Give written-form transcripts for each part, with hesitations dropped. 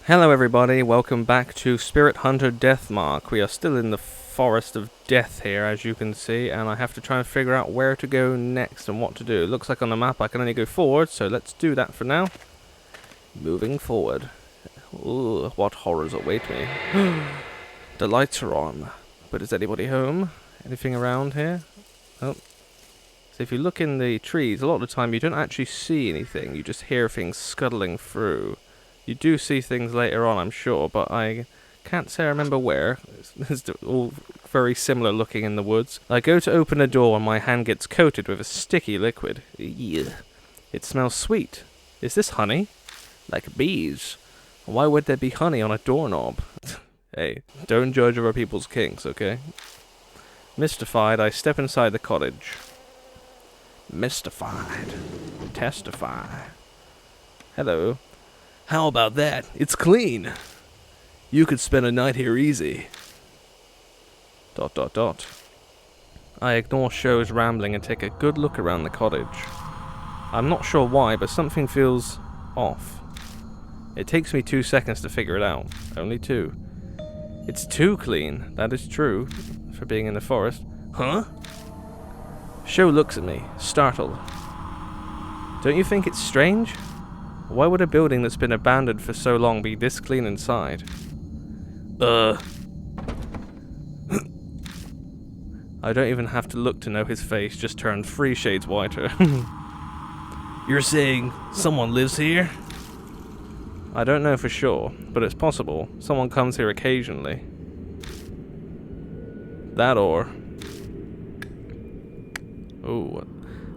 Hello everybody, welcome back to Spirit Hunter Deathmark. We are still in the forest of death here, as you can see, and I have to try and figure out where to go next and what to do. It looks like on the map I can only go forward, so let's do that for now. Moving forward. Ooh, what horrors await me. The lights are on, but is anybody home? Anything around here? Oh. So if you look in the trees, a lot of the time you don't actually see anything, you just hear things scuttling through. You do see things later on, I'm sure, but I can't say I remember where. It's all very similar looking in the woods. I go to open a door and my hand gets coated with a sticky liquid. Ew. It smells sweet. Is this honey? Like bees. Why would there be honey on a doorknob? Hey, don't judge other people's kinks, okay? Mystified, I step inside the cottage. Mystified. Testify. Hello. How about that? It's clean. You could spend a night here easy. ... I ignore Sho's rambling and take a good look around the cottage. I'm not sure why, but something feels off. It takes me 2 seconds to figure it out. Only 2. It's too clean, that is true, for being in the forest. Huh? Sho looks at me, startled. Don't you think it's strange? Why would a building that's been abandoned for so long be this clean inside? I don't even have to look to know his face just turned 3 shades whiter. You're saying someone lives here? I don't know for sure, but it's possible. Someone comes here occasionally. That or... Ooh.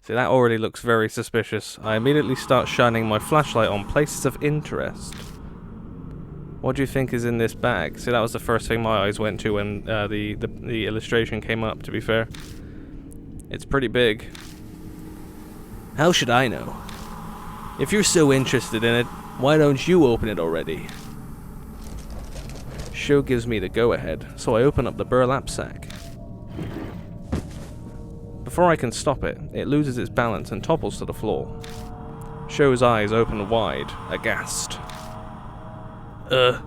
See, that already looks very suspicious. I immediately start shining my flashlight on places of interest. What do you think is in this bag? See, that was the first thing my eyes went to when the illustration came up, to be fair. It's pretty big. How should I know? If you're so interested in it, why don't you open it already? Sho gives me the go-ahead, so I open up the burlap sack. Before I can stop it, it loses its balance and topples to the floor. Sho's eyes open wide, aghast. Ooh,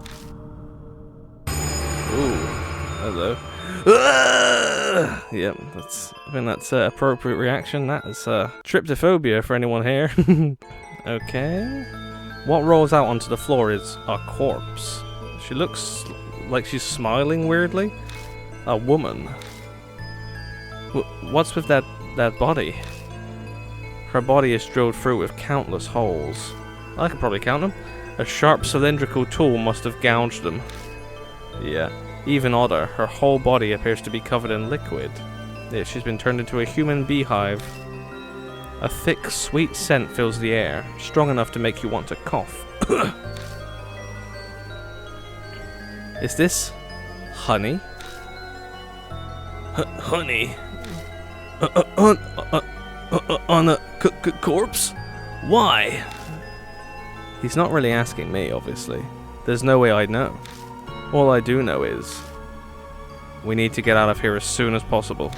hello. Yep, I think that's appropriate reaction. That is tryptophobia for anyone here. Okay. What rolls out onto the floor is a corpse. She looks like she's smiling weirdly. A woman. What's with that body? Her body is drilled through with countless holes. I could probably count them. A sharp cylindrical tool must have gouged them. Yeah. Even odder, her whole body appears to be covered in liquid. Yeah, she's been turned into a human beehive. A thick, sweet scent fills the air, strong enough to make you want to cough. Is this honey? Honey? On a corpse? Why? He's not really asking me, obviously. There's no way I'd know. All I do know is... we need to get out of here as soon as possible.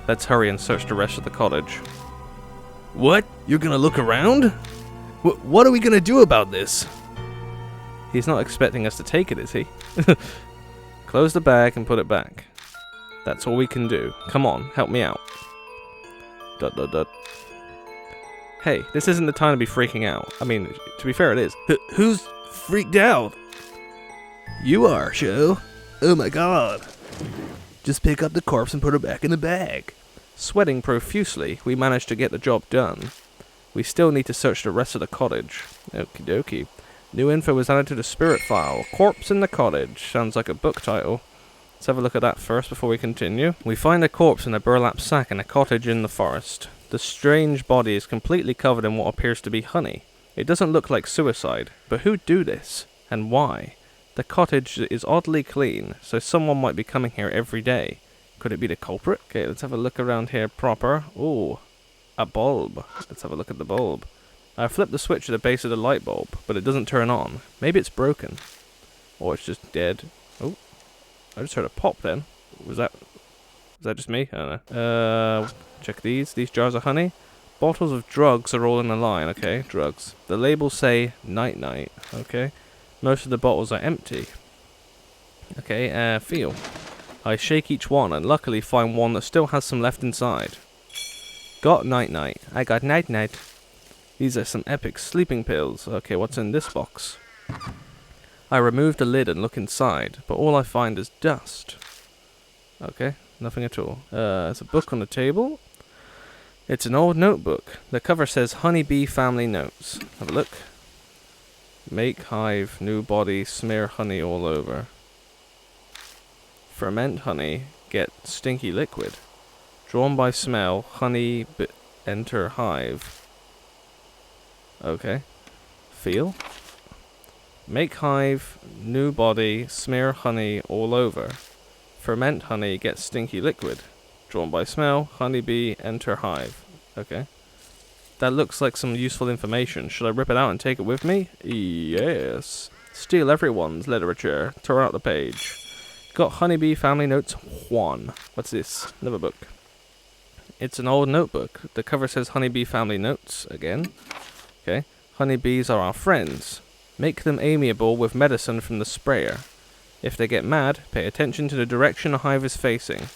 Let's hurry and search the rest of the cottage. What? You're gonna look around? What are we gonna do about this? He's not expecting us to take it, is he? Close the bag and put it back. That's all we can do. Come on, help me out. ... Hey, this isn't the time to be freaking out. I mean, to be fair, it is. Who's freaked out? You are, Sho. Oh my god. Just pick up the corpse and put her back in the bag. Sweating profusely, we managed to get the job done. We still need to search the rest of the cottage. Okie dokie. New info was added to the spirit file. Corpse in the cottage. Sounds like a book title. Let's have a look at that first before we continue. We find a corpse in a burlap sack in a cottage in the forest. The strange body is completely covered in what appears to be honey. It doesn't look like suicide, but who'd do this? And why? The cottage is oddly clean, so someone might be coming here every day. Could it be the culprit? Okay, let's have a look around here proper. Ooh, a bulb. Let's have a look at the bulb. I flipped the switch at the base of the light bulb, but it doesn't turn on. Maybe it's broken. Or it's just dead. Oh, I just heard a pop then. Was that just me? I don't know. Check these. These jars of honey. Bottles of drugs are all in a line. Okay, drugs. The labels say night-night. Okay. Most of the bottles are empty. Okay, feel. I shake each one and luckily find one that still has some left inside. Got night-night. I got night-night. These are some epic sleeping pills. Okay, what's in this box? I remove the lid and look inside, but all I find is dust. Okay, nothing at all. There's a book on the table. It's an old notebook. The cover says Honeybee Family Notes. Have a look. Make hive, new body, smear honey all over. Ferment honey, get stinky liquid. Drawn by smell, honey enter hive. Okay. Feel. Make hive, new body, smear honey all over. Ferment honey, get stinky liquid. Drawn by smell, honeybee enter hive. Okay. That looks like some useful information. Should I rip it out and take it with me? Yes. Steal everyone's literature. Tear out the page. Got Honeybee Family Notes 1. What's this? Another book. It's an old notebook. The cover says Honeybee Family Notes again. Okay. Honeybees are our friends. Make them amiable with medicine from the sprayer. If they get mad, pay attention to the direction a hive is facing.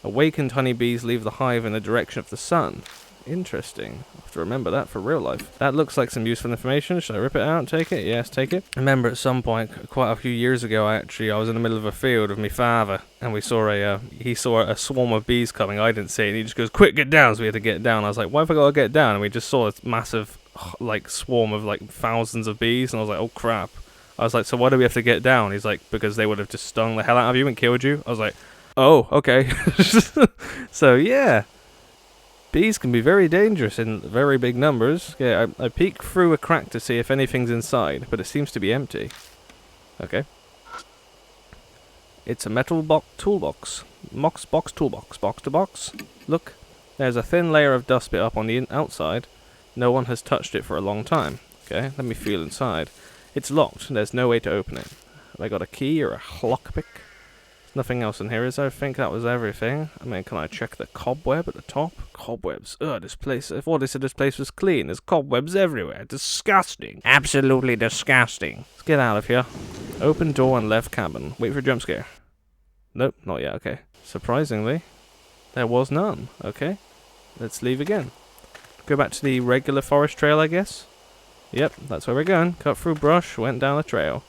Awakened honeybees leave the hive in the direction of the sun. Interesting. I have to remember that for real life. That looks like some useful information. Should I rip it out and take it? Yes, take it. I remember at some point, quite a few years ago, I was in the middle of a field with my father, and we saw he saw a swarm of bees coming. I didn't see it, and he just goes, "Quick, get down!" So we had to get down. I was like, "Why have I got to get down?" And we just saw this massive, like, swarm of, like, thousands of bees, and I was like, "Oh, crap." I was like, "So why do we have to get down?" He's like, "Because they would have just stung the hell out of you and killed you." I was like, "Oh, okay." So, yeah. Bees can be very dangerous in very big numbers. Yeah, I peek through a crack to see if anything's inside, but it seems to be empty. Okay. It's a metal toolbox. Box toolbox. Box to box. Look, there's a thin layer of dust bit up on the outside. No one has touched it for a long time. Okay, let me feel inside. It's locked. There's no way to open it. Have I got a key or a lockpick? Nothing else in here, is there? I think that was everything. I mean, can I check the cobweb at the top? Cobwebs. Ugh, this place. I thought they said this place was clean. There's cobwebs everywhere. Disgusting. Absolutely disgusting. Let's get out of here. Open door and left cabin. Wait for a jump scare. Nope, not yet. Okay. Surprisingly, there was none. Okay. Let's leave again. Go back to the regular forest trail, I guess. Yep, that's where we're going. Cut through brush, went down the trail.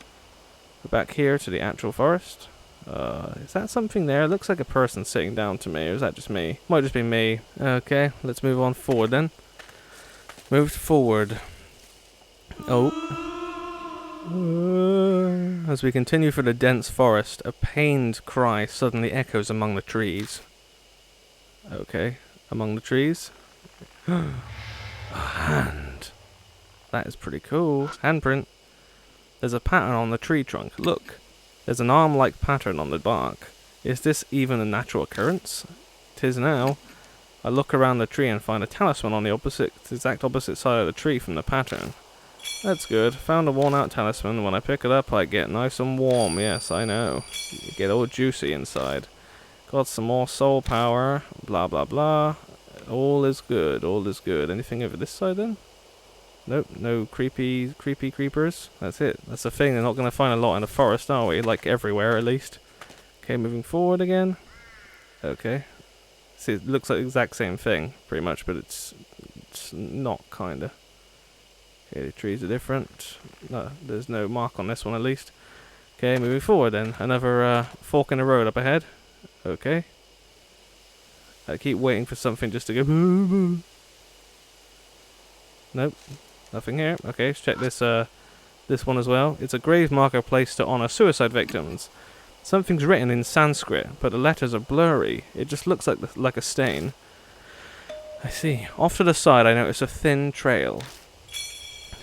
Go back here to the actual forest. Is that something there? It looks like a person sitting down to me, or is that just me? Might just be me. Okay, let's move on forward then. Moved forward. Oh. As we continue through the dense forest, a pained cry suddenly echoes among the trees. Okay, among the trees. A hand. That is pretty cool. Handprint. There's a pattern on the tree trunk. Look. There's an arm-like pattern on the bark. Is this even a natural occurrence? 'Tis now. I look around the tree and find a talisman on the exact opposite side of the tree from the pattern. That's good. Found a worn-out talisman. When I pick it up, I get nice and warm. Yes, I know. You get all juicy inside. Got some more soul power. Blah, blah, blah. All is good. All is good. Anything over this side then? Nope, no creepy creepers. That's it. That's the thing. They're not going to find a lot in the forest, are we? Like everywhere, at least. Okay, moving forward again. Okay. See, it looks like the exact same thing, pretty much, but it's not, kinda. Okay, the trees are different. No, there's no mark on this one, at least. Okay, moving forward then. Another fork in the road up ahead. Okay. I keep waiting for something just to go. Nope. Nothing here. Okay, let's check this one as well. It's a grave marker placed to honor suicide victims. Something's written in Sanskrit, but the letters are blurry. It just looks like a stain. I see. Off to the side, I notice a thin trail.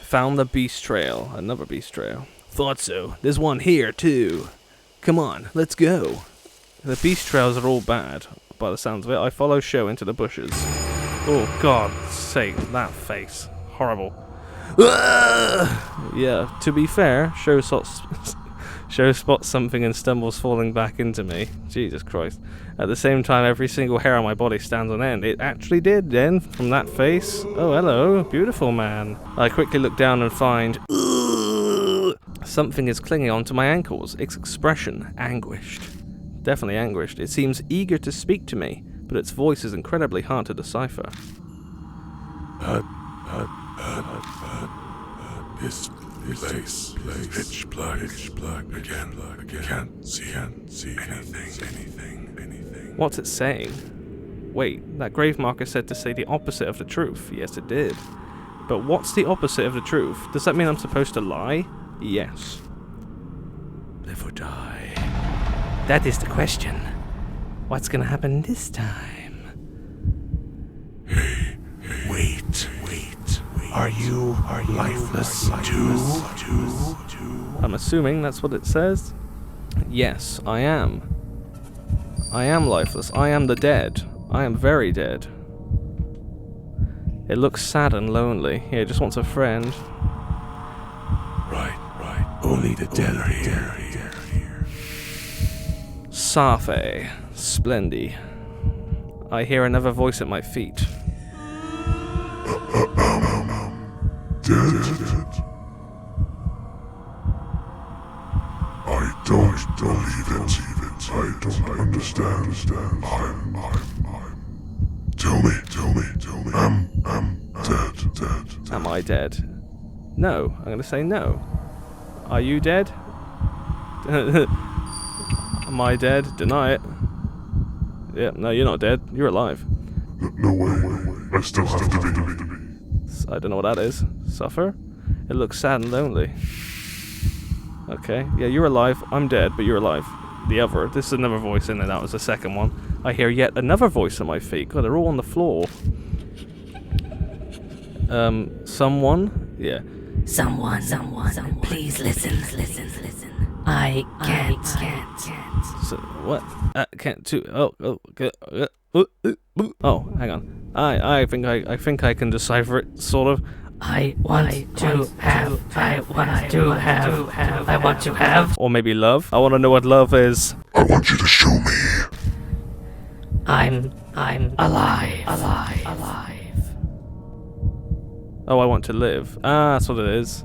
Found the beast trail. Another beast trail. Thought so. There's one here, too. Come on, let's go. The beast trails are all bad, by the sounds of it. I follow Show into the bushes. Oh, God's sake, that face. Horrible. Yeah, to be fair, Show spots something and stumbles falling back into me. Jesus Christ. At the same time, every single hair on my body stands on end. It actually did, then, from that face. Oh, hello, beautiful man. I quickly look down and find Something is clinging onto my ankles. Its expression, anguished. Definitely anguished. It seems eager to speak to me, but its voice is incredibly hard to decipher. This place pitch black again. Can't see anything. What's it saying? Wait, that grave marker said to say the opposite of the truth. Yes, it did. But what's the opposite of the truth? Does that mean I'm supposed to lie? Yes. Live or die? That is the question. What's gonna happen this time? Hey, wait. Are you lifeless too? I'm assuming that's what it says. Yes, I am. I am lifeless. I am the dead. I am very dead. It looks sad and lonely. It just wants a friend. Right. Only the dead are here. Safe. Splendy. I hear another voice at my feet. Dead? I don't believe it. I don't understand. I'm. Tell me. I'm dead. Am I dead? No. I'm gonna say no. Are you dead? Am I dead? Deny it. Yeah, no, you're not dead. You're alive. No way. I still have to be. I don't know what that is. Suffer? It looks sad and lonely. Okay. Yeah, you're alive. I'm dead, but you're alive. The other. This is another voice in there. That was the second one. I hear yet another voice at my feet. God, they're all on the floor. Someone? Yeah. Someone, please listen. I can't. So, what? Can't too. Oh, hang on. I think I can decipher it, sort of. I want to have. Or maybe love. I want to know what love is. I want you to show me. I'm alive. Oh, I want to live. Ah, that's what it is.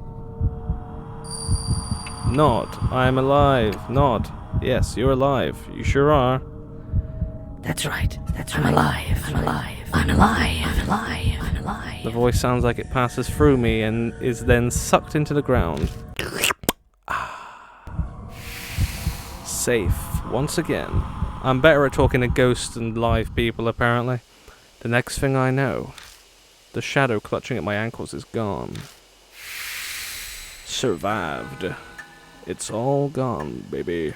Nod. I'm alive. Nod. Yes, you're alive. You sure are. That's right. I'm alive. The voice sounds like it passes through me and is then sucked into the ground. Safe. Once again. I'm better at talking to ghosts than live people, apparently. The next thing I know, the shadow clutching at my ankles is gone. Survived. It's all gone, baby.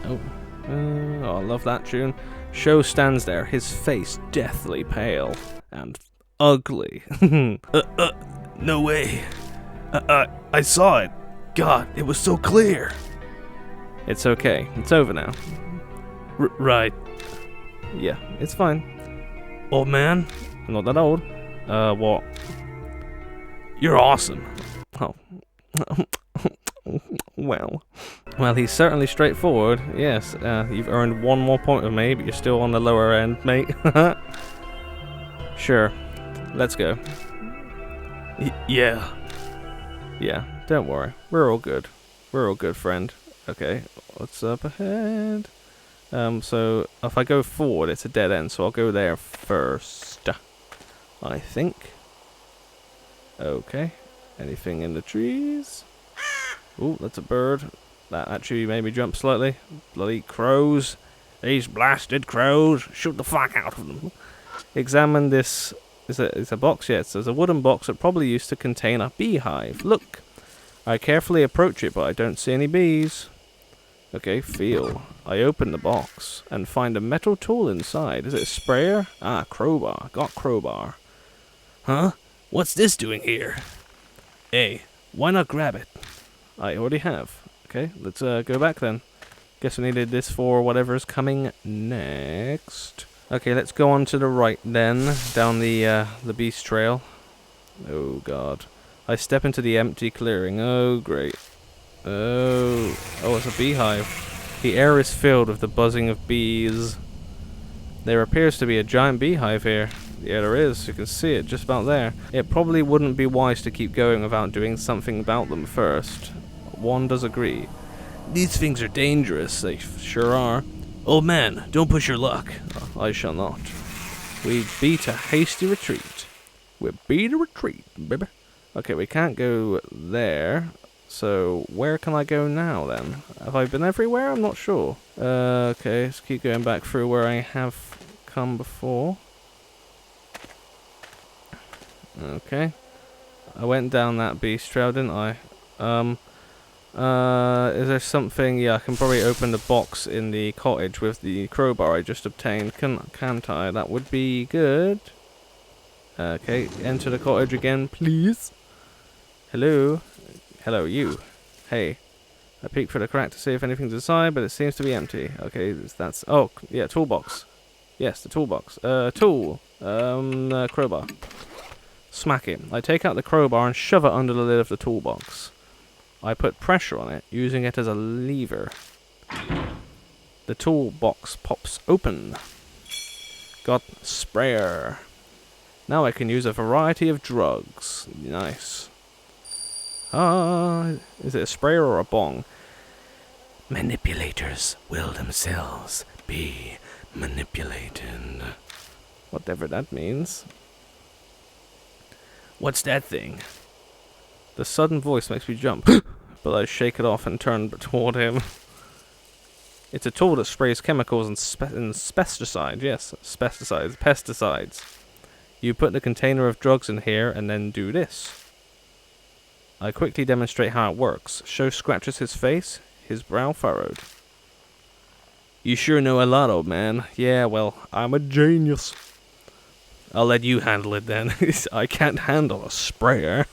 Oh, I love that tune. Sho stands there, his face deathly pale and ugly. No way. I saw it. God, it was so clear. It's okay. It's over now. Right. Yeah, it's fine. Old man? I'm not that old. What? You're awesome. Oh. Well, he's certainly straightforward. Yes, you've earned one more point of me, but you're still on the lower end, mate. Sure. Let's go. Yeah. Yeah, don't worry. We're all good. We're all good, friend. Okay, what's up ahead? So if I go forward, it's a dead end, so I'll go there first. I think. Okay. Anything in the trees? Ooh, that's a bird. That actually made me jump slightly. Bloody crows. These blasted crows. Shoot the fuck out of them. Examine this. It's a box, yes. There's a wooden box that probably used to contain a beehive. Look. I carefully approach it, but I don't see any bees. Okay, feel. I open the box and find a metal tool inside. Is it a sprayer? Ah, crowbar. Got crowbar. Huh? What's this doing here? Hey, why not grab it? I already have. Okay, let's go back then. Guess we needed this for whatever's coming next. Okay, let's go on to the right then, down the beast trail. Oh god. I step into the empty clearing. Oh great. Oh, it's a beehive. The air is filled with the buzzing of bees. There appears to be a giant beehive here. Yeah, there is. You can see it just about there. It probably wouldn't be wise to keep going without doing something about them first. one does agree. These things are dangerous, they sure are. Old man, don't push your luck. Oh, I shall not. We beat a hasty retreat. We beat a retreat, baby. Okay, we can't go there. So, where can I go now, then? Have I been everywhere? I'm not sure. Okay, let's keep going back through where I have come before. Okay. I went down that beast trail, didn't I? Is there something? Yeah, I can probably open the box in the cottage with the crowbar I just obtained. Can't I? That would be good. Okay, enter the cottage again, please. Hello? Hello, you. Hey. I peek through the crack to see if anything's inside, but it seems to be empty. Okay, that's... Oh, yeah, toolbox. Yes, the toolbox. Tool. Crowbar. Smack him. I take out the crowbar and shove it under the lid of the toolbox. I put pressure on it, using it as a lever. The toolbox pops open. Got sprayer. Now I can use a variety of drugs. Nice. Is it a sprayer or a bong? Manipulators will themselves be manipulated. Whatever that means. What's that thing? The sudden voice makes me jump, but I shake it off and turn toward him. It's a tool that sprays chemicals and pesticides. Yes, pesticides. You put the container of drugs in here and then do this. I quickly demonstrate how it works. Sho scratches his face, his brow furrowed. You sure know a lot, old man. Yeah, well, I'm a genius. I'll let you handle it then. I can't handle a sprayer.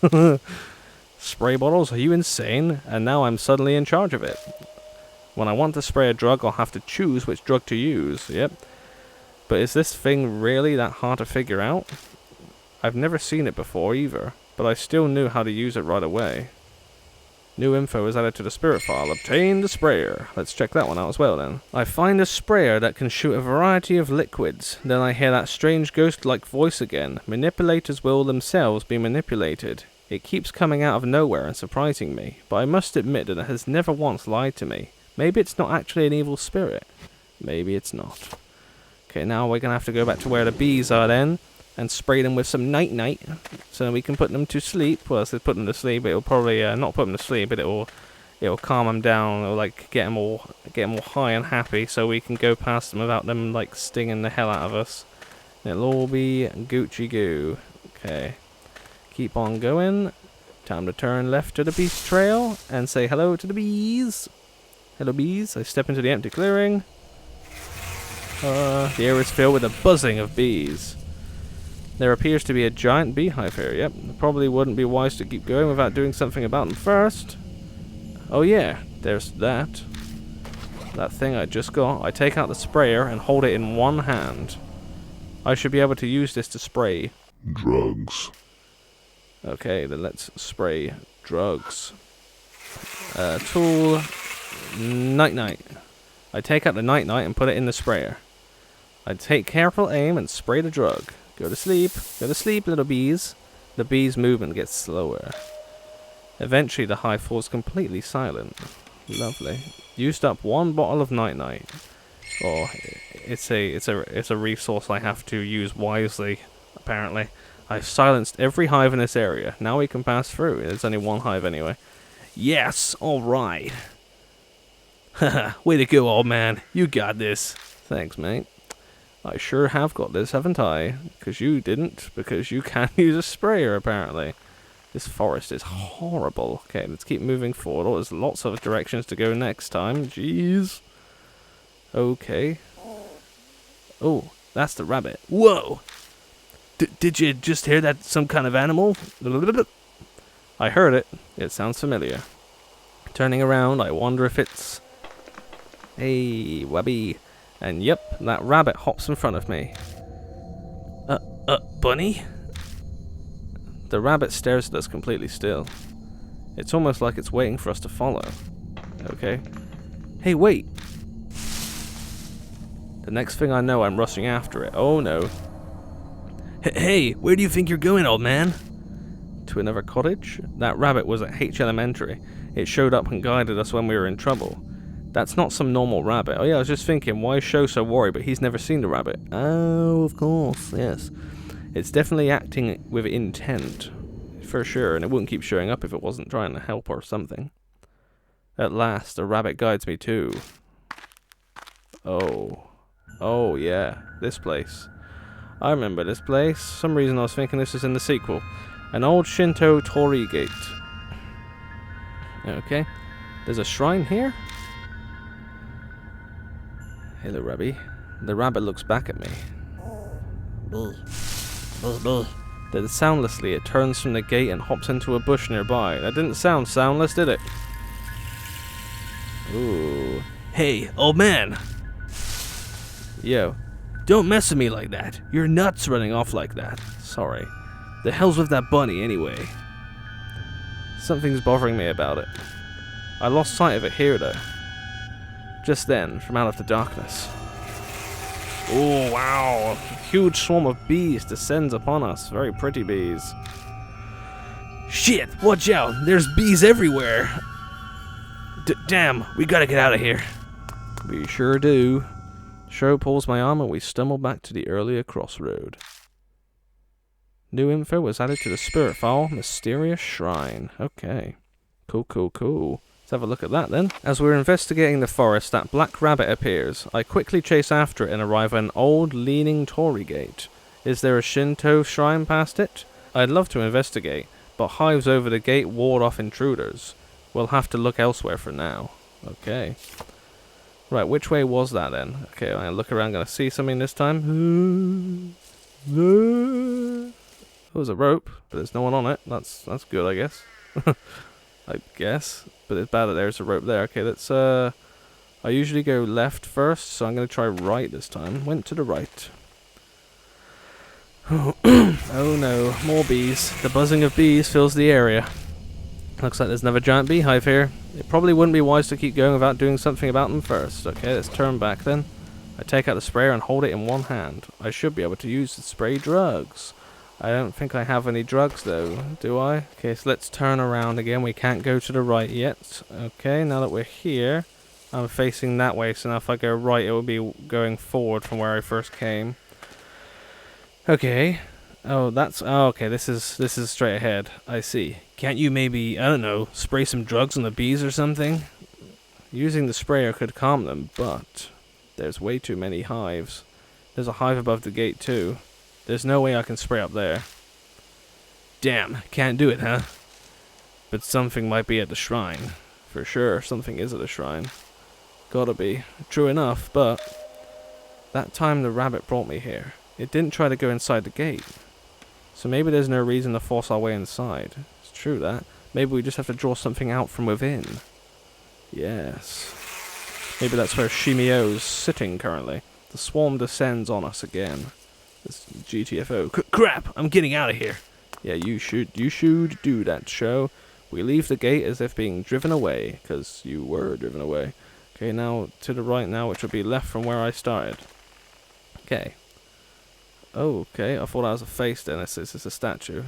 Spray bottles? Are you insane? And now I'm suddenly in charge of it. When I want to spray a drug, I'll have to choose which drug to use. Yep. But is this thing really that hard to figure out? I've never seen it before either, but I still knew how to use it right away. New info is added to the spirit file. Obtain the sprayer. Let's check that one out as well then. I find a sprayer that can shoot a variety of liquids. Then I hear that strange ghost-like voice again. Manipulators will themselves be manipulated. It keeps coming out of nowhere and surprising me, but I must admit that it has never once lied to me. Maybe it's not actually an evil spirit. Maybe it's not. Okay, now we're going to have to go back to where the bees are then, and spray them with some night-night, so we can put them to sleep. Well, if they put them to sleep, it'll probably not put them to sleep, but it'll calm them down. It'll like get them all high and happy, so we can go past them without them like stinging the hell out of us. It'll all be Gucci goo. Okay, keep on going. Time to turn left to the beast trail and say hello to the bees. Hello, bees. I step into the empty clearing. The air is filled with a buzzing of bees. There appears to be a giant beehive here. Yep, it probably wouldn't be wise to keep going without doing something about them first. Oh yeah, there's that. That thing I just got. I take out the sprayer and hold it in one hand. I should be able to use this to spray drugs. Okay, then let's spray drugs. Tool, night-night. I take out the night-night and put it in the sprayer. I take careful aim and spray the drug. Go to sleep, little bees. The bees' movement gets slower. Eventually, the hive falls completely silent. Lovely. Used up one bottle of night-night. Oh, it's a resource I have to use wisely. Apparently, I've silenced every hive in this area. Now we can pass through. There's only one hive anyway. Yes, all right. Haha, way to go, old man. You got this. Thanks, mate. I sure have got this, haven't I? Because you didn't. Because you can't use a sprayer, apparently. This forest is horrible. Okay, let's keep moving forward. Oh, there's lots of directions to go next time. Jeez. Okay. Oh, that's the rabbit. Whoa! Did you just hear that? Some kind of animal? I heard it. It sounds familiar. Turning around, I wonder if it's... Hey, Webby. And yep, that rabbit hops in front of me. Bunny? The rabbit stares at us completely still. It's almost like it's waiting for us to follow. Okay. Hey, wait! The next thing I know, I'm rushing after it. Oh no. Hey, where do you think you're going, old man? To another cottage? That rabbit was at H Elementary. It showed up and guided us when we were in trouble. That's not some normal rabbit. Oh yeah, I was just thinking, why is Sho so worried, but he's never seen the rabbit? Oh, of course, yes. It's definitely acting with intent, for sure, and it wouldn't keep showing up if it wasn't trying to help or something. At last, a rabbit guides me too. Oh yeah, this place. I remember this place. For some reason I was thinking this is in the sequel. An old Shinto torii gate. Okay. There's a shrine here? Hello, Rabbi. The rabbit looks back at me. Then soundlessly it turns from the gate and hops into a bush nearby. That didn't sound soundless, did it? Ooh. Hey, old man! Yo. Don't mess with me like that. You're nuts running off like that. Sorry. The hell's with that bunny anyway? Something's bothering me about it. I lost sight of it here though. Just then, from out of the darkness. Oh wow! A huge swarm of bees descends upon us. Very pretty bees. Shit! Watch out! There's bees everywhere! Damn! We gotta get out of here. We sure do. Sho pulls my arm and we stumble back to the earlier crossroad. New info was added to the spirit file. Mysterious shrine. Okay. Cool. Let's have a look at that then. As we're investigating the forest, that black rabbit appears. I quickly chase after it and arrive at an old, leaning torii gate. Is there a Shinto shrine past it? I'd love to investigate, but hives over the gate ward off intruders. We'll have to look elsewhere for now. Okay. Right, which way was that then? Okay, I'm gonna look around, gonna see something this time. There was a rope, but there's no one on it. That's good, I guess. I guess. But it's bad that there's a rope there. Okay, let's I usually go left first, so I'm gonna try right this time. Went to the right. Oh no, more bees. The buzzing of bees fills the area. Looks like there's another giant beehive here. It probably wouldn't be wise to keep going without doing something about them first. Okay, let's turn back then. I take out the sprayer and hold it in one hand. I should be able to use the spray drugs. I don't think I have any drugs though, do I? Okay, so let's turn around again. We can't go to the right yet. Okay, now that we're here, I'm facing that way, so now if I go right, it will be going forward from where I first came. Okay. Oh, okay, this is straight ahead. I see. Can't you maybe, I don't know, spray some drugs on the bees or something? Using the sprayer could calm them, but there's way too many hives. There's a hive above the gate too. There's no way I can spray up there. Damn, can't do it, huh? But something might be at the shrine. For sure, something is at the shrine. Gotta be. True enough, but that time the rabbit brought me here. It didn't try to go inside the gate. So maybe there's no reason to force our way inside. It's true that. Maybe we just have to draw something out from within. Yes. Maybe that's where Shimi-O's sitting currently. The swarm descends on us again. This GTFO. Crap! I'm getting out of here. Yeah, you should do that, Sho. We leave the gate as if being driven away, because you were driven away. Okay, now to the right now, which would be left from where I started. Okay. Oh, okay. I thought that was a face then. This is a statue.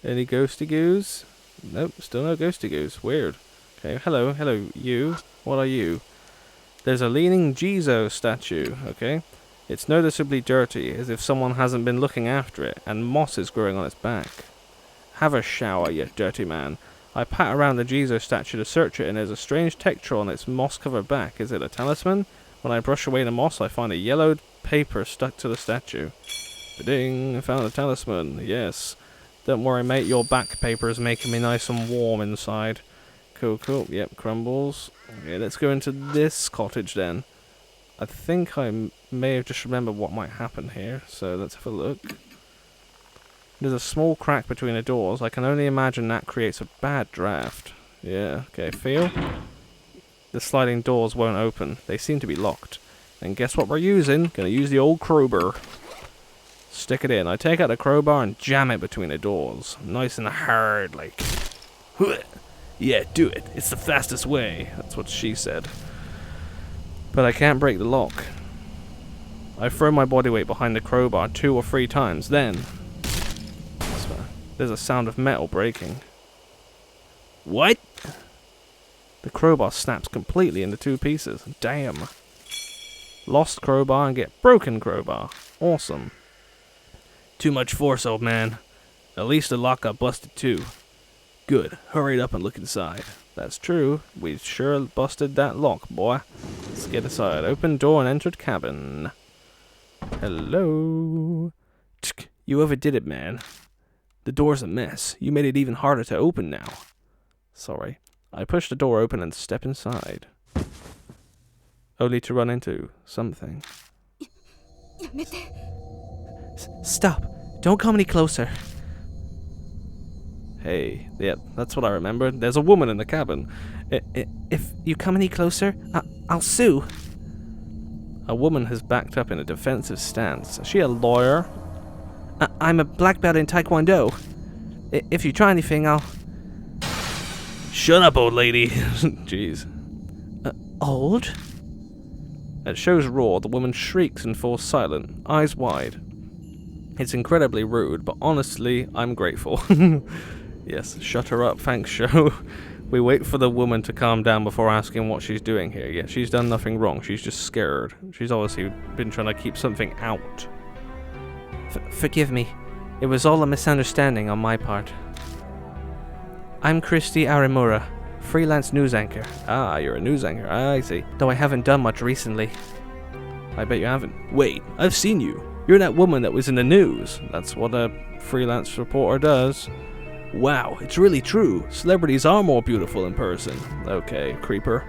Any ghosty goos? Nope, still no ghosty goos. Weird. Okay, hello, you. What are you? There's a leaning Jizo statue, okay? It's noticeably dirty, as if someone hasn't been looking after it, and moss is growing on its back. Have a shower, you dirty man. I pat around the Jizo statue to search it, and there's a strange texture on its moss-covered back. Is it a talisman? When I brush away the moss, I find a yellowed paper stuck to the statue. Ba-ding! I found a talisman. Yes. Don't worry, mate. Your back paper is making me nice and warm inside. Cool. Yep, crumbles. Okay, let's go into this cottage then. I think I may have just remembered what might happen here, so let's have a look. There's a small crack between the doors. I can only imagine that creates a bad draft. Yeah, okay, feel? The sliding doors won't open. They seem to be locked. And guess what we're using? Gonna use the old crowbar. Stick it in. I take out the crowbar and jam it between the doors. Nice and hard, like. Yeah, do it. It's the fastest way. That's what she said. But I can't break the lock. I throw my body weight behind the crowbar 2 or 3 times. Then there's a sound of metal breaking. What? The crowbar snaps completely into 2 pieces. Damn. Lost crowbar and get broken crowbar. Awesome. Too much force, old man. At least the lock got busted too. Good. Hurry up and look inside. That's true. We sure busted that lock, boy. Let's get inside. Open door and entered cabin. Hello. Tsk, you overdid it, man. The door's a mess. You made it even harder to open now. Sorry. I push the door open and step inside. Only to run into something. Stop. Don't come any closer. Hey, yeah, that's what I remember. There's a woman in the cabin. If you come any closer, I'll sue. A woman has backed up in a defensive stance. Is she a lawyer? I'm a black belt in Taekwondo. If you try anything, I'll... Shut up, old lady. Jeez. Old? At show's roar, the woman shrieks and falls silent, eyes wide. It's incredibly rude, but honestly, I'm grateful. Yes, shut her up, thanks, show. We wait for the woman to calm down before asking what she's doing here. Yeah, she's done nothing wrong, she's just scared. She's obviously been trying to keep something out. Forgive me. It was all a misunderstanding on my part. I'm Christy Arimura, freelance news anchor. Ah, you're a news anchor, I see. Though I haven't done much recently. I bet you haven't. Wait, I've seen you. You're that woman that was in the news. That's what a freelance reporter does. Wow, it's really true. Celebrities are more beautiful in person. Okay, creeper.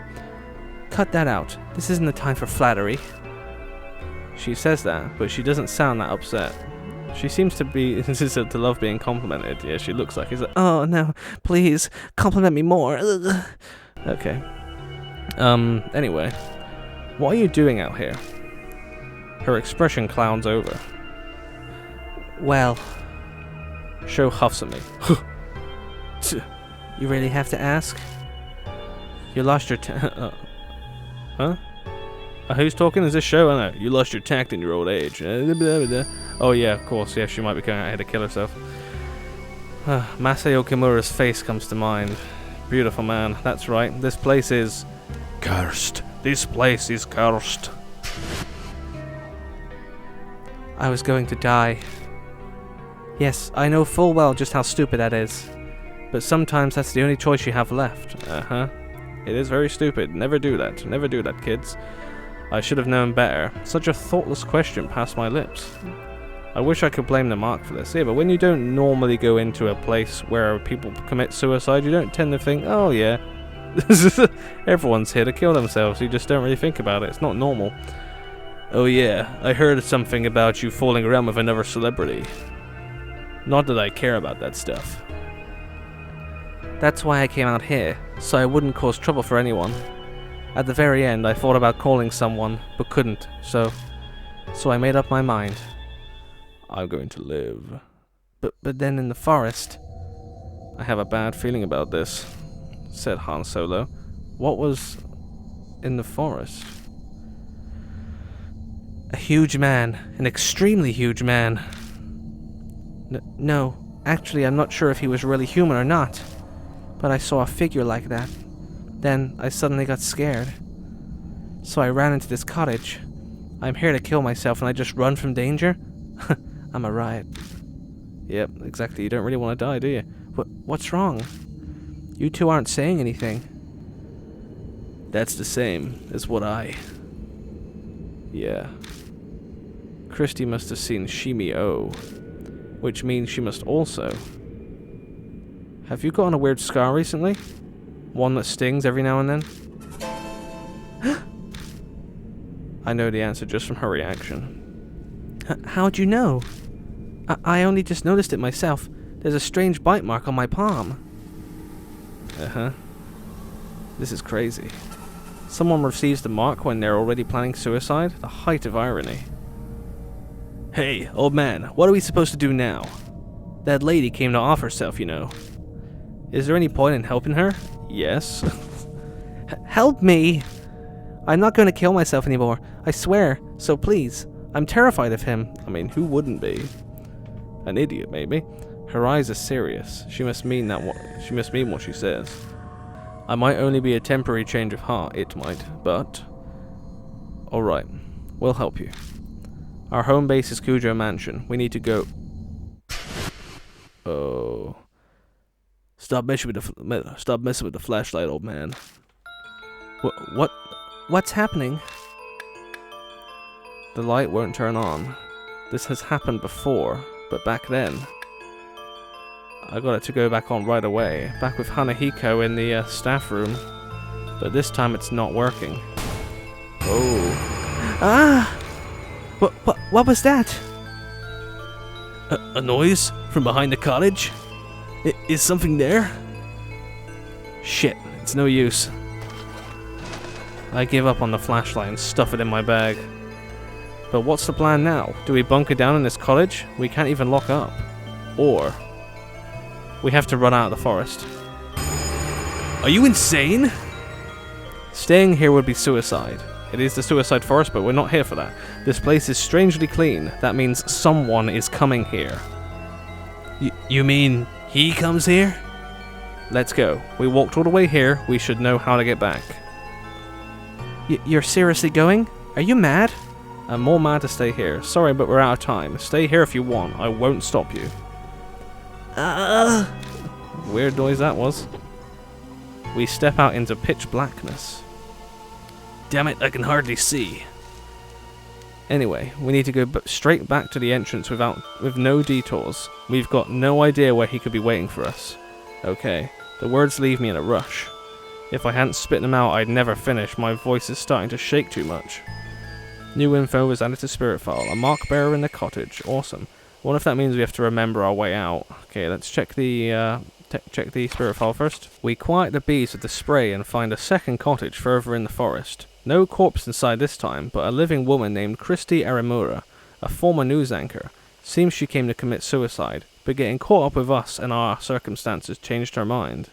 Cut that out. This isn't the time for flattery. She says that, but she doesn't sound that upset. She seems to be to love being complimented. Yeah, she looks like it's like, oh no, please compliment me more. Ugh. Okay. Anyway, what are you doing out here? Her expression clouds over. Well, Sho huffs at me. You really have to ask? You lost your huh? Who's talking? Is this Sho? I know. You lost your tact in your old age. Oh yeah, of course. Yeah, she might be coming out here to kill herself. Masao Kimura's face comes to mind. Beautiful man. That's right. This place is... cursed. This place is cursed. I was going to die. Yes, I know full well just how stupid that is. But sometimes that's the only choice you have left. It is very stupid. Never do that. Never do that, kids. I should have known better. Such a thoughtless question passed my lips. I wish I could blame the mark for this. Yeah, but when you don't normally go into a place where people commit suicide, you don't tend to think, oh yeah, everyone's here to kill themselves. You just don't really think about it. It's not normal. Oh yeah, I heard something about you fooling around with another celebrity. Not that I care about that stuff. That's why I came out here, so I wouldn't cause trouble for anyone. At the very end, I thought about calling someone, but couldn't, so I made up my mind. I'm going to live. But then in the forest... I have a bad feeling about this, said Han Solo. What was in the forest? A huge man, an extremely huge man. No, actually I'm not sure if he was really human or not, but I saw a figure like that. Then I suddenly got scared. So I ran into this cottage. I'm here to kill myself and I just run from danger? I'm a riot. Yep, exactly. You don't really want to die, do you? What's wrong? You two aren't saying anything. That's the same as what I... Yeah. Christy must have seen Shimi-O, which means she must also... Have you gotten a weird scar recently? One that stings every now and then? I know the answer just from her reaction. How'd you know? I only just noticed it myself. There's a strange bite mark on my palm. This is crazy. Someone receives the mark when they're already planning suicide? The height of irony. Hey, old man, what are we supposed to do now? That lady came to off herself, you know. Is there any point in helping her? Yes. Help me! I'm not going to kill myself anymore, I swear, so please. I'm terrified of him. I mean, who wouldn't be? An idiot, maybe. Her eyes are serious. She must mean what she says. I might only be a temporary change of heart, it might, but... Alright, we'll help you. Our home base is Cujo Mansion. We need to go... Oh... Stop messing with the flashlight, old man. What's happening? The light won't turn on. This has happened before, but back then... I got it to go back on right away, back with Hanahiko in the staff room. But this time it's not working. Oh. Ah! What was that? A noise from behind the cottage? Is something there? Shit, it's no use. I give up on the flashlight and stuff it in my bag. But what's the plan now? Do we bunker down in this cottage? We can't even lock up. Or... we have to run out of the forest. Are you insane? Staying here would be suicide. It is the suicide forest, but we're not here for that. This place is strangely clean. That means someone is coming here. You mean he comes here? Let's go. We walked all the way here. We should know how to get back. You're seriously going? Are you mad? I'm more mad to stay here. Sorry, but we're out of time. Stay here if you want. I won't stop you. Weird noise that was. We step out into pitch blackness. Damn it, I can hardly see. Anyway, we need to go straight back to the entrance with no detours. We've got no idea where he could be waiting for us. Okay, the words leave me in a rush. If I hadn't spit them out, I'd never finish. My voice is starting to shake too much. New info was added to Spirit File. A mark bearer in the cottage. Awesome. What if that means we have to remember our way out? Okay, let's check the Spirit File first. We quiet the bees with the spray and find a second cottage further in the forest. No corpse inside this time, but a living woman named Christy Aramura, a former news anchor. Seems she came to commit suicide, but getting caught up with us and our circumstances changes her mind.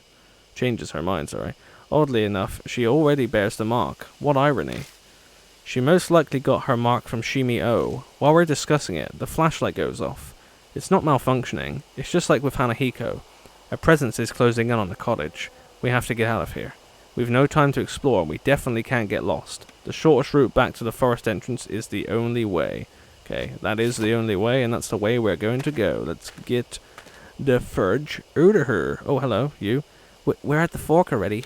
Oddly enough, she already bears the mark. What irony. She most likely got her mark from Shimi-O. While we're discussing it, the flashlight goes off. It's not malfunctioning, it's just like with Hanahiko. A presence is closing in on the cottage. We have to get out of here. We've no time to explore, and we definitely can't get lost. The shortest route back to the forest entrance is the only way. Okay, that is the only way, and that's the way we're going to go. Let's get the fudge out of her. Oh, hello, you. We're at the fork already.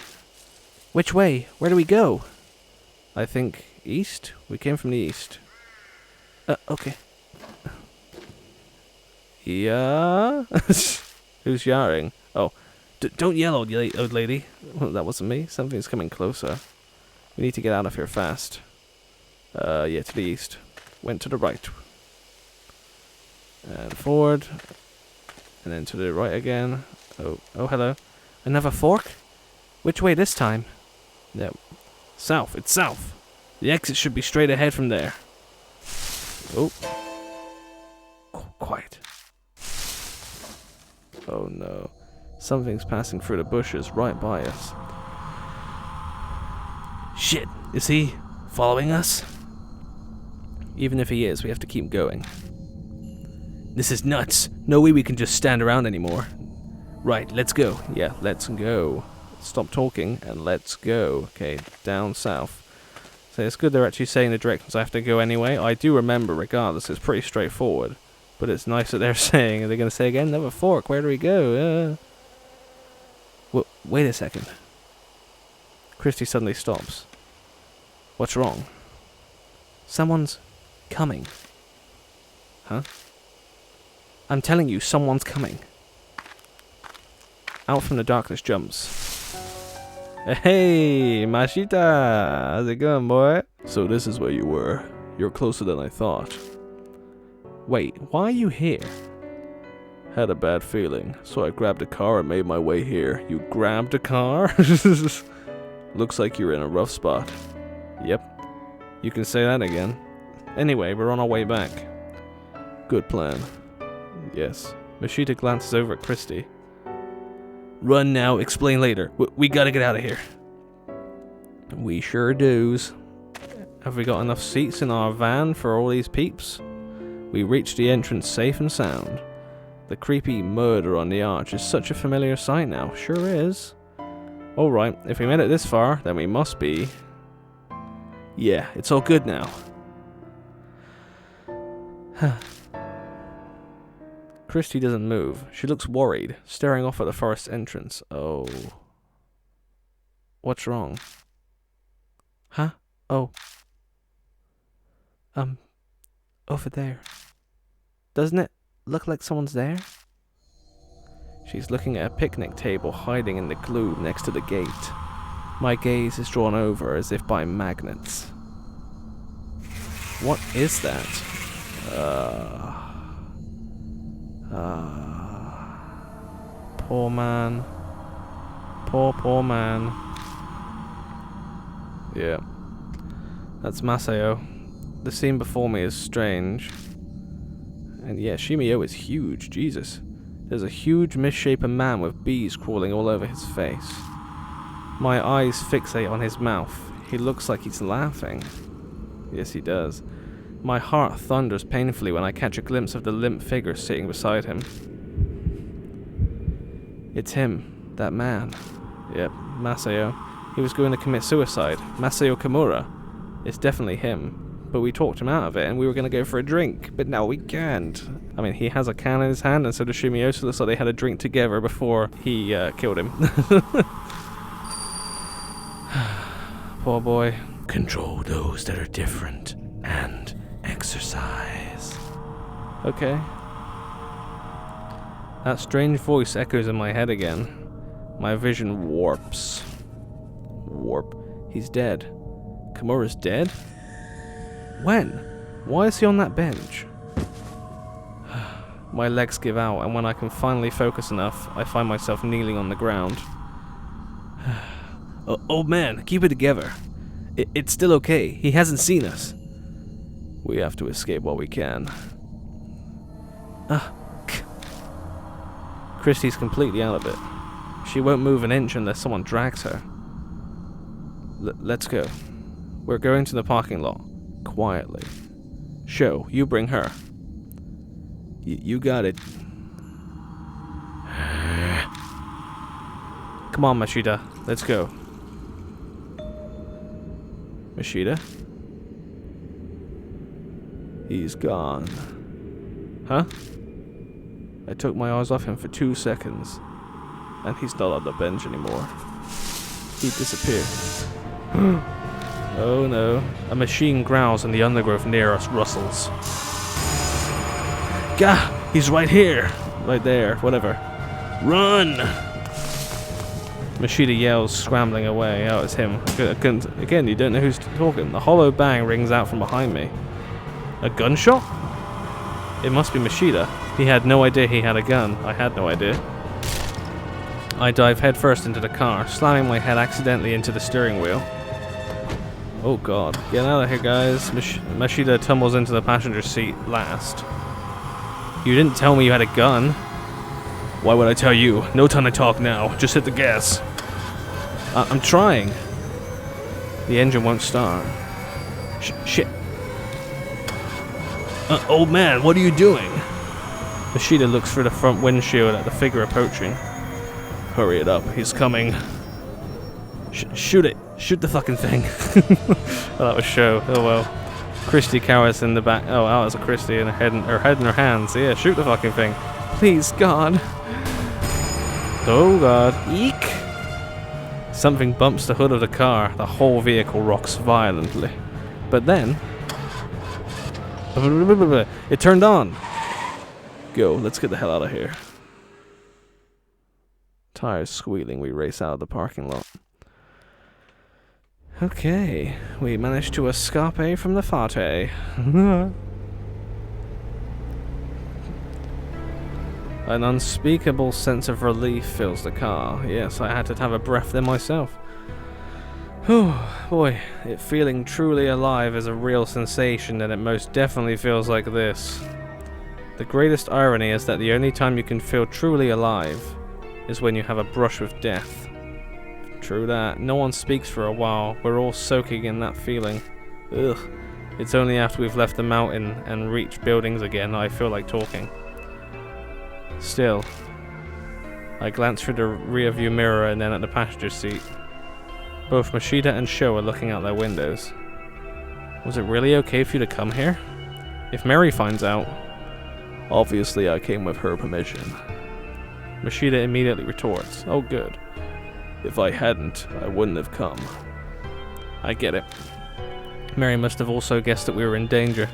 Which way? Where do we go? I think east? We came from the east. Okay. Yeah? Who's yarring? Oh, don't yell, old lady. Well, that wasn't me. Something's coming closer. We need to get out of here fast. Yeah, to the east. Went to the right. And forward. And then to the right again. Oh, hello. Another fork? Which way this time? Yeah. South. It's south. The exit should be straight ahead from there. Oh. Quiet. Oh no. Something's passing through the bushes right by us. Shit. Is he following us? Even if he is, we have to keep going. This is nuts. No way we can just stand around anymore. Right, let's go. Yeah, let's go. Stop talking and let's go. Okay, down south. So it's good they're actually saying the directions I have to go anyway. I do remember regardless, it's pretty straightforward. But it's nice that they're saying, are they going to say again? Another fork, where do we go? Wait a second. Christy suddenly stops. What's wrong? Someone's coming. Huh? I'm telling you, someone's coming. Out from the darkness jumps. Hey, Mashita! How's it going, boy? So this is where you were. You're closer than I thought. Wait, why are you here? Had a bad feeling, so I grabbed a car and made my way here. You grabbed a car? Looks like you're in a rough spot. Yep. You can say that again. Anyway, we're on our way back. Good plan. Yes. Mashita glances over at Christy. Run now, explain later. We gotta get out of here. We sure do's. Have we got enough seats in our van for all these peeps? We reached the entrance safe and sound. The creepy murder on the arch is such a familiar sight now. Sure is. Alright, if we made it this far, then we must be... Yeah, it's all good now. Christy doesn't move. She looks worried, staring off at the forest entrance. Oh. What's wrong? Huh? Oh. Over there. Doesn't it look like someone's there? She's looking at a picnic table hiding in the gloom next to the gate. My gaze is drawn over as if by magnets. What is that? Poor man. Poor man. Yeah. That's Masao. The scene before me is strange. And yeah, Shimi-O is huge, Jesus. There's a huge misshapen man with bees crawling all over his face. My eyes fixate on his mouth. He looks like he's laughing. Yes, he does. My heart thunders painfully when I catch a glimpse of the limp figure sitting beside him. It's him, that man. Yep, Masao. He was going to commit suicide. Masao Kimura. It's definitely him. But we talked him out of it, and we were going to go for a drink. But now we can't. I mean, he has a can in his hand, and so does Shimi-O, so it looks like they had a drink together before he killed him. Poor boy. Control those that are different and exercise. Okay. That strange voice echoes in my head again. My vision warps. Warp. He's dead. Kimura's dead? When? Why is he on that bench? My legs give out, and when I can finally focus enough, I find myself kneeling on the ground. Oh man, keep it together. It's still okay. He hasn't seen us. We have to escape while we can. Christy's completely out of it. She won't move an inch unless someone drags her. Let's go. We're going to the parking lot. Quietly. Sho, you bring her. You got it. Come on, Mashida. Let's go. Mashida? He's gone. Huh? I took my eyes off him for 2 seconds, and he's not on the bench anymore. He disappeared. Oh no. A machine growls and the undergrowth near us rustles. Gah! He's right here! Right there, whatever. Run! Mashida yells, scrambling away. Oh, it's him. Again, you don't know who's talking. The hollow bang rings out from behind me. A gunshot? It must be Mashida. He had no idea he had a gun. I had no idea. I dive headfirst into the car, slamming my head accidentally into the steering wheel. Oh god. Get out of here, guys. Mashida tumbles into the passenger seat last. You didn't tell me you had a gun. Why would I tell you? No time to talk now. Just hit the gas. I'm trying. The engine won't start. Shit. Old man, what are you doing? Mashida looks through the front windshield at the figure approaching. Hurry it up. He's coming. Shoot it. Shoot the fucking thing. Oh, that was Sho. Oh well. Christy cowers in the back. Oh, that was a Christy in her head in her hands. Yeah, shoot the fucking thing. Please, God. Oh God. Eek. Something bumps the hood of the car. The whole vehicle rocks violently. But then... it turned on. Go, let's get the hell out of here. Tires squealing, we race out of the parking lot. Okay, we managed to escape from the Fate. An unspeakable sense of relief fills the car. Yes, I had to have a breath there myself. Whew, boy, feeling truly alive is a real sensation, and it most definitely feels like this. The greatest irony is that the only time you can feel truly alive is when you have a brush with death. True that. No one speaks for a while. We're all soaking in that feeling. Ugh. It's only after we've left the mountain and reached buildings again I feel like talking. Still, I glanced through the rear-view mirror and then at the passenger seat. Both Mashida and Sho are looking out their windows. Was it really okay for you to come here? If Mary finds out... Obviously, I came with her permission. Mashida immediately retorts, oh good. If I hadn't, I wouldn't have come. I get it. Mary must have also guessed that we were in danger.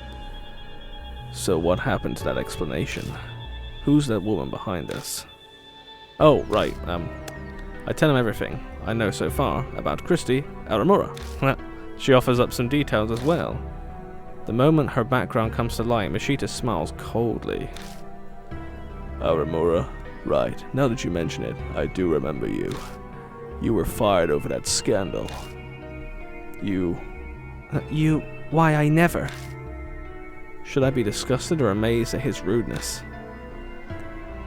So what happened to that explanation? Who's that woman behind us? Oh, right, I tell him everything I know so far about Christy Aramura. She offers up some details as well. The moment her background comes to light, Mashita smiles coldly. Aramura? Right, now that you mention it, I do remember you. You were fired over that scandal. Why, I never. Should I be disgusted or amazed at his rudeness?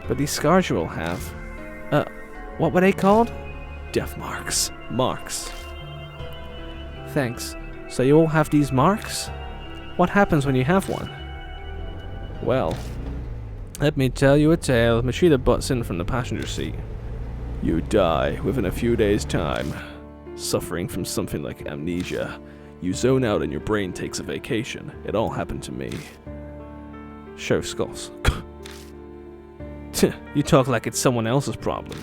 But these scars you all have, what were they called? Death marks. Marks. Thanks. So you all have these marks? What happens when you have one? Well, let me tell you a tale. Mashida butts in from the passenger seat. You die within a few days' time, suffering from something like amnesia. You zone out and your brain takes a vacation. It all happened to me. Sho scoffs. You talk like it's someone else's problem.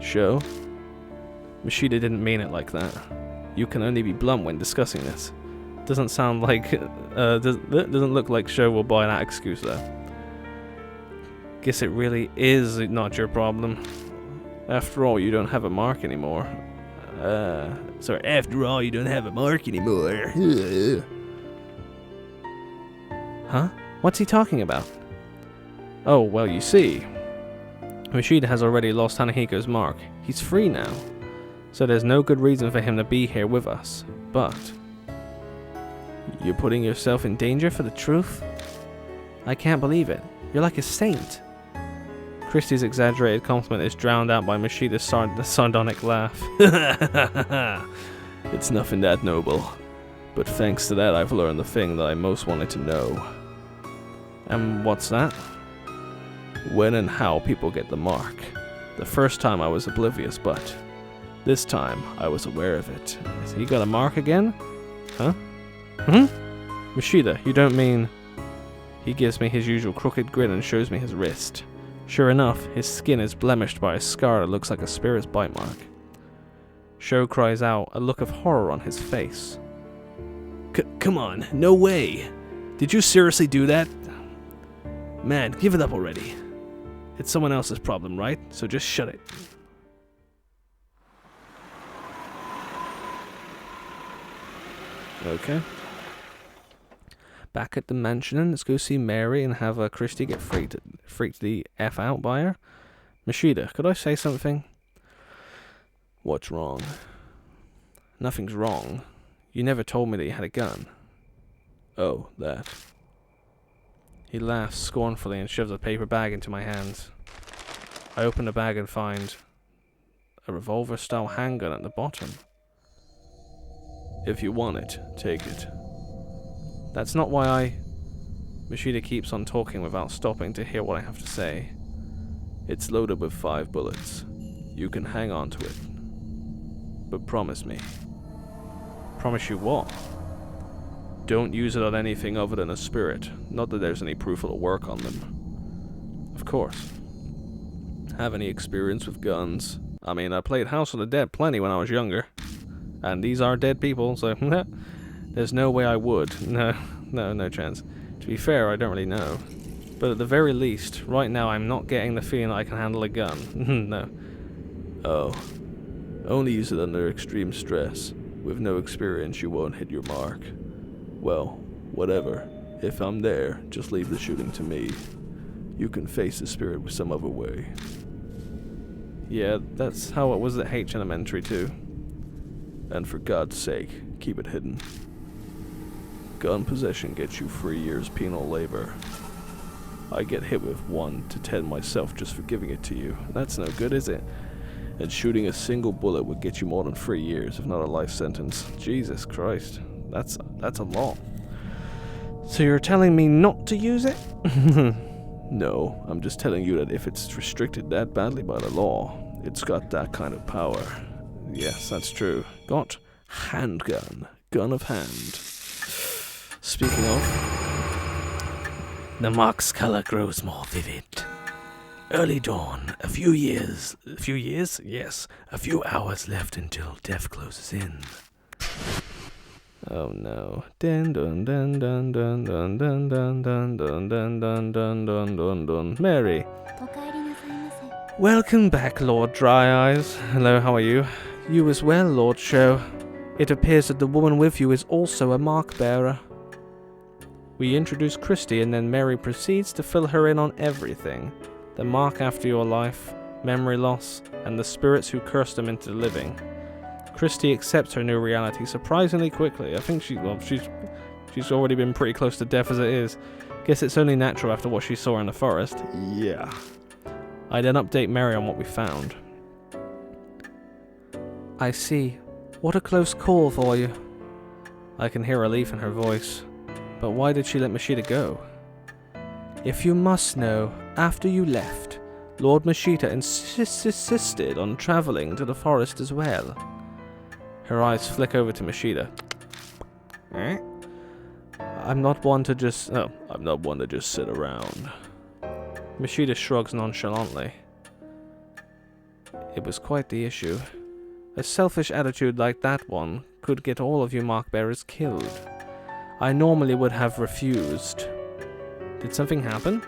Sho? Mashida didn't mean it like that. You can only be blunt when discussing this. Doesn't sound like... doesn't look like Sho will buy that excuse though. Guess it really is not your problem. After all, you don't have a mark anymore. After all, you don't have a mark anymore. Huh? What's he talking about? Oh, well, you see. Mashida has already lost Hanahiko's mark. He's free now. So there's no good reason for him to be here with us. But... you're putting yourself in danger for the truth? I can't believe it. You're like a saint. Christie's exaggerated compliment is drowned out by Mashida's sardonic laugh. It's nothing that noble. But thanks to that, I've learned the thing that I most wanted to know. And what's that? When and how people get the mark. The first time I was oblivious, but this time I was aware of it. Has he got a mark again? Huh? Mashida, you don't mean... He gives me his usual crooked grin and shows me his wrist. Sure enough, his skin is blemished by a scar that looks like a spirit's bite mark. Sho cries out, a look of horror on his face. Come on, no way! Did you seriously do that? Man, give it up already. It's someone else's problem, right? So just shut it. Okay. Back at the mansion, let's go see Mary and have Christy get freaked the F out by her. Mashida, could I say something? What's wrong? Nothing's wrong. You never told me that you had a gun. Oh, that. He laughs scornfully and shoves a paper bag into my hands. I open the bag and find a revolver-style handgun at the bottom. If you want it, take it. That's not why I... Mashida keeps on talking without stopping to hear what I have to say. It's loaded with 5 bullets. You can hang on to it. But promise me. Promise you what? Don't use it on anything other than a spirit. Not that there's any proof it'll work on them. Of course. Have any experience with guns? I mean, I played House of the Dead plenty when I was younger. And these are dead people, so... There's no way I would. No chance. To be fair, I don't really know. But at the very least, right now I'm not getting the feeling that I can handle a gun. No. Oh. Only use it under extreme stress. With no experience, you won't hit your mark. Well, whatever. If I'm there, just leave the shooting to me. You can face the spirit with some other way. Yeah, that's how it was at H Elementary too. And for God's sake, keep it hidden. Gun possession gets you 3 years penal labor. I get hit with 1 to 10 myself just for giving it to you. That's no good, is it? And shooting a single bullet would get you more than 3 years, if not a life sentence. Jesus Christ. That's a lot. So you're telling me not to use it? No, I'm just telling you that if it's restricted that badly by the law, it's got that kind of power. Yes, that's true. Got handgun. Gun of hand. Speaking of... The mark's color grows more vivid. Early dawn, a few years? Yes, a few hours left until death closes in. Oh no. Dun dun dun dun dun dun dun dun dun dun dun dun dun dun dun dun. Mary. Welcome back, Lord DryEyes. Hello, how are you? You as well, Lord Show. It appears that the woman with you is also a mark bearer. We introduce Christy and then Mary proceeds to fill her in on everything. The mark after your life, memory loss, and the spirits who cursed them into living. Christy accepts her new reality surprisingly quickly. I think she's already been pretty close to death as it is. Guess it's only natural after what she saw in the forest. Yeah. I then update Mary on what we found. I see. What a close call for you. I can hear relief in her voice. But why did she let Mashita go? If you must know, after you left, Lord Mashita insisted on travelling to the forest as well. Her eyes flick over to Mashita. I'm not one to just sit around. Mashita shrugs nonchalantly. It was quite the issue. A selfish attitude like that one could get all of you mark-bearers killed. I normally would have refused. Did something happen?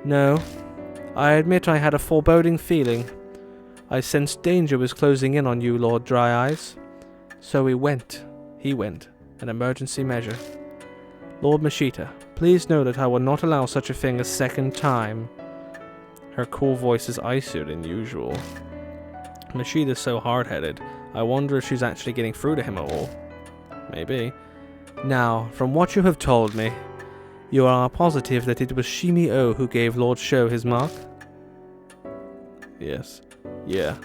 No. I admit I had a foreboding feeling. I sensed danger was closing in on you, Lord DryEyes. So he went, an emergency measure. Lord Mashita, please know that I will not allow such a thing a second time. Her cool voice is icier than usual. Mashita's so hard-headed, I wonder if she's actually getting through to him at all. Maybe. Now, from what you have told me, you are positive that it was Shimi-O who gave Lord Sho his mark? Yes. Yeah.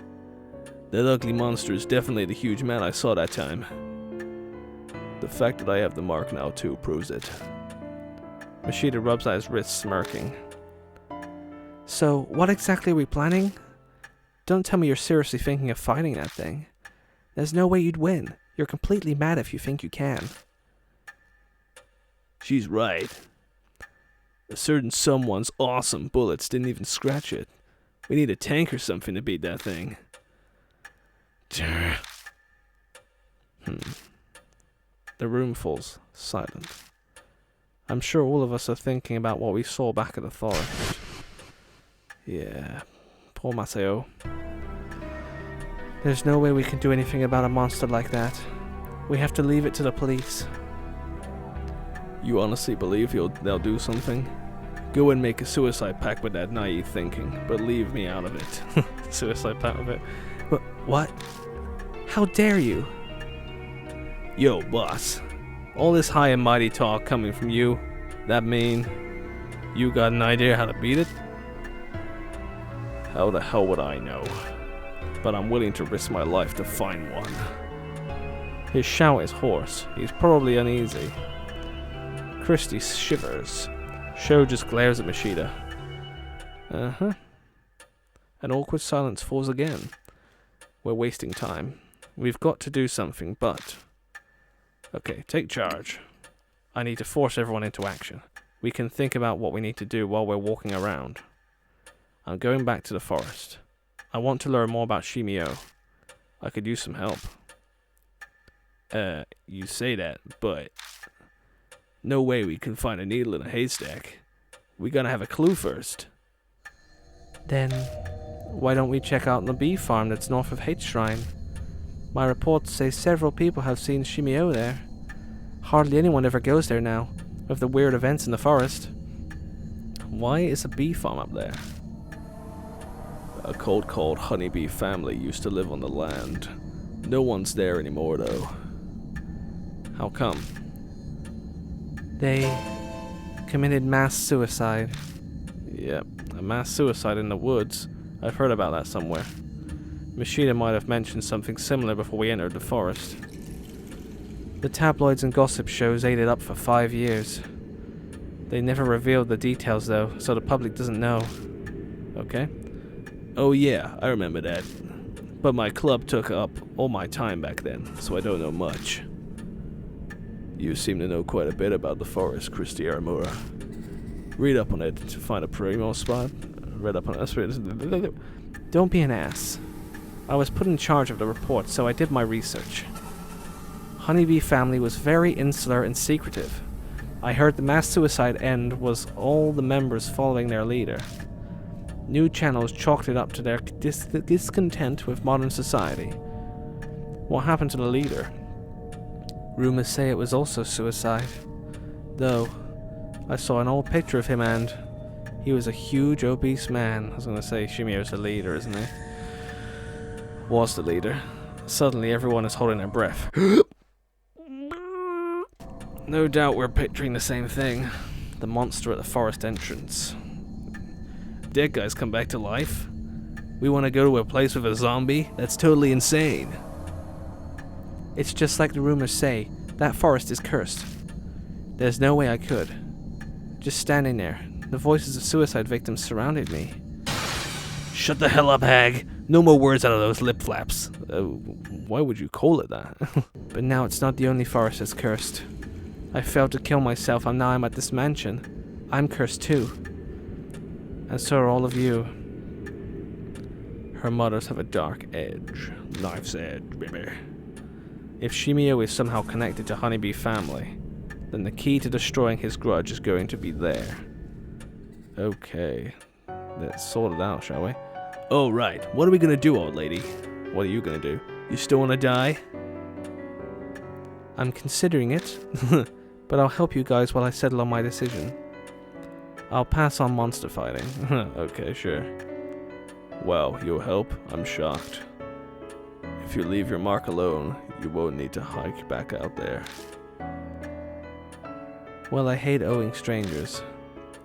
That ugly monster is definitely the huge man I saw that time. The fact that I have the mark now too proves it. Mashita rubs at his wrist, smirking. So, what exactly are we planning? Don't tell me you're seriously thinking of fighting that thing. There's no way you'd win. You're completely mad if you think you can. She's right. A certain someone's awesome bullets didn't even scratch it. We need a tank or something to beat that thing. The room falls silent. I'm sure all of us are thinking about what we saw back at the forest. Yeah, poor Masao. There's no way we can do anything about a monster like that. We have to leave it to the police. You honestly believe they'll do something? Go and make a suicide pact with that naive thinking, but leave me out of it. Suicide pact with it? What? How dare you? Yo, boss. All this high and mighty talk coming from you, that mean you got an idea how to beat it? How the hell would I know? But I'm willing to risk my life to find one. His shout is hoarse. He's probably uneasy. Christy shivers. Sho just glares at Mashita. Uh-huh. An awkward silence falls again. We're wasting time. We've got to do something, but... Okay, take charge. I need to force everyone into action. We can think about what we need to do while we're walking around. I'm going back to the forest. I want to learn more about Shimi-O. I could use some help. You say that, but... No way we can find a needle in a haystack. We gotta have a clue first. Then, why don't we check out the bee farm that's north of Hate Shrine? My reports say several people have seen Shimi-O there. Hardly anyone ever goes there now, with the weird events in the forest. Why is a bee farm up there? A cold honeybee family used to live on the land. No one's there anymore, though. How come? They committed mass suicide. Yep, a mass suicide in the woods. I've heard about that somewhere. Mashita might have mentioned something similar before we entered the forest. The tabloids and gossip shows ate it up for 5 years. They never revealed the details though, so the public doesn't know. Okay. Oh yeah, I remember that. But my club took up all my time back then, so I don't know much. You seem to know quite a bit about the forest, Christy Aramura. Read up on it to find a primo spot. Read up on it. Don't be an ass. I was put in charge of the report, so I did my research. Honeybee family was very insular and secretive. I heard the mass suicide end was all the members following their leader. New channels chalked it up to their discontent with modern society. What happened to the leader? Rumors say it was also suicide. Though, I saw an old picture of him and he was a huge obese man. I was gonna say Shimi-O's the leader, isn't he? Was the leader. Suddenly everyone is holding their breath. No doubt we're picturing the same thing. The monster at the forest entrance. Dead guys come back to life? We want to go to a place with a zombie? That's totally insane. It's just like the rumors say. That forest is cursed. There's no way I could. Just standing there, the voices of suicide victims surrounded me. Shut the hell up, hag. No more words out of those lip flaps. Why would you call it that? But now it's not the only forest that's cursed. I failed to kill myself and now I'm at this mansion. I'm cursed too. And so are all of you. Her mothers have a dark edge. Knife's edge, baby. If Shimi-O is somehow connected to Honeybee family, then the key to destroying his grudge is going to be there. Okay. Let's sort it out, shall we? Oh, right. What are we gonna do, old lady? What are you gonna do? You still wanna die? I'm considering it, but I'll help you guys while I settle on my decision. I'll pass on monster fighting. Okay, sure. Well, you'll help? I'm shocked. If you leave your mark alone, you won't need to hike back out there. Well, I hate owing strangers,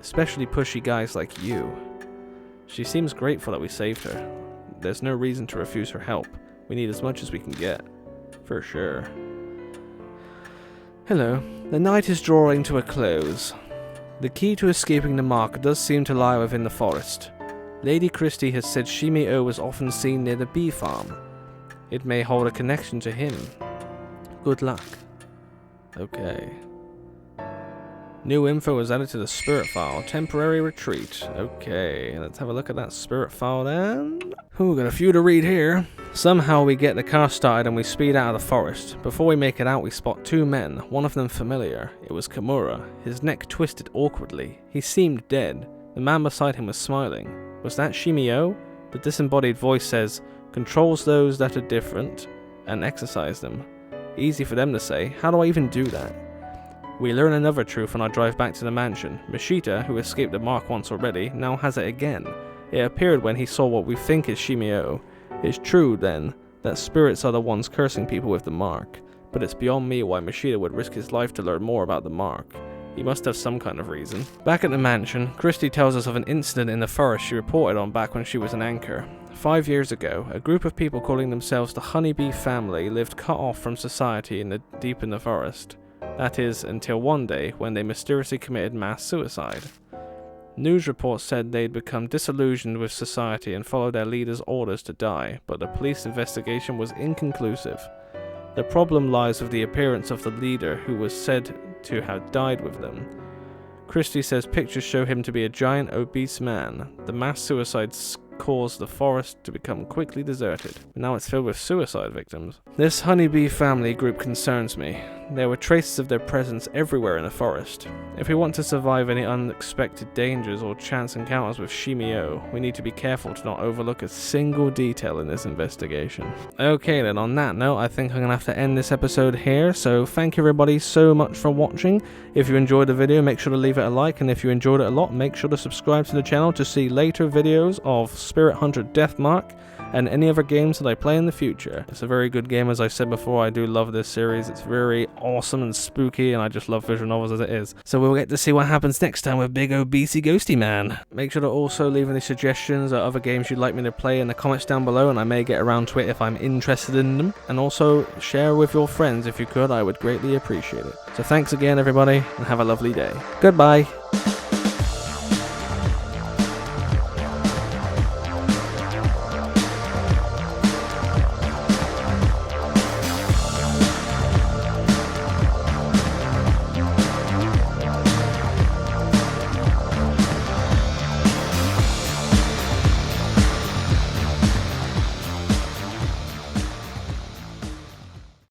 especially pushy guys like you. She seems grateful that we saved her. There's no reason to refuse her help. We need as much as we can get. For sure. Hello. The night is drawing to a close. The key to escaping the mark does seem to lie within the forest. Lady Christie has said Shimi-O was often seen near the bee farm. It may hold a connection to him. Good luck. Okay. New info was added to the spirit file. Temporary retreat. Okay, let's have a look at that spirit file then. Ooh, got a few to read here. Somehow we get the car started and we speed out of the forest. Before we make it out, we spot two men, one of them familiar. It was Kimura. His neck twisted awkwardly. He seemed dead. The man beside him was smiling. Was that Shimi-O? The disembodied voice says, controls those that are different and exercise them. Easy for them to say. How do I even do that? We learn another truth on our drive back to the mansion. Mashita, who escaped the mark once already, now has it again. It appeared when he saw what we think is Shimi-O. It's true, then, that spirits are the ones cursing people with the mark. But it's beyond me why Mashita would risk his life to learn more about the mark. He must have some kind of reason. Back at the mansion, Christy tells us of an incident in the forest she reported on back when she was an anchor. 5 years ago, a group of people calling themselves the Honeybee family lived cut off from society deep in the forest. That is, until one day when they mysteriously committed mass suicide. News reports said they'd become disillusioned with society and followed their leader's orders to die, but the police investigation was inconclusive. The problem lies with the appearance of the leader, who was said to have died with them. Christie says pictures show him to be a giant obese man. The mass suicides caused the forest to become quickly deserted. Now it's filled with suicide victims. This honeybee family group concerns me. There were traces of their presence everywhere in the forest. If we want to survive any unexpected dangers or chance encounters with Shimi-O, we need to be careful to not overlook a single detail in this investigation. Okay then, on that note, I think I'm going to have to end this episode here, so thank you everybody so much for watching. If you enjoyed the video, make sure to leave it a like, and if you enjoyed it a lot, make sure to subscribe to the channel to see later videos of Spirit Hunter Deathmark, and any other games that I play in the future. It's a very good game, as I said before. I do love this series. It's very awesome and spooky, and I just love visual novels as it is. So we'll get to see what happens next time with big obese ghosty man. Make sure to also leave any suggestions or other games you'd like me to play in the comments down below, and I may get around to it if I'm interested in them. And also share with your friends if you could. I would greatly appreciate it. So thanks again, everybody, and have a lovely day. Goodbye.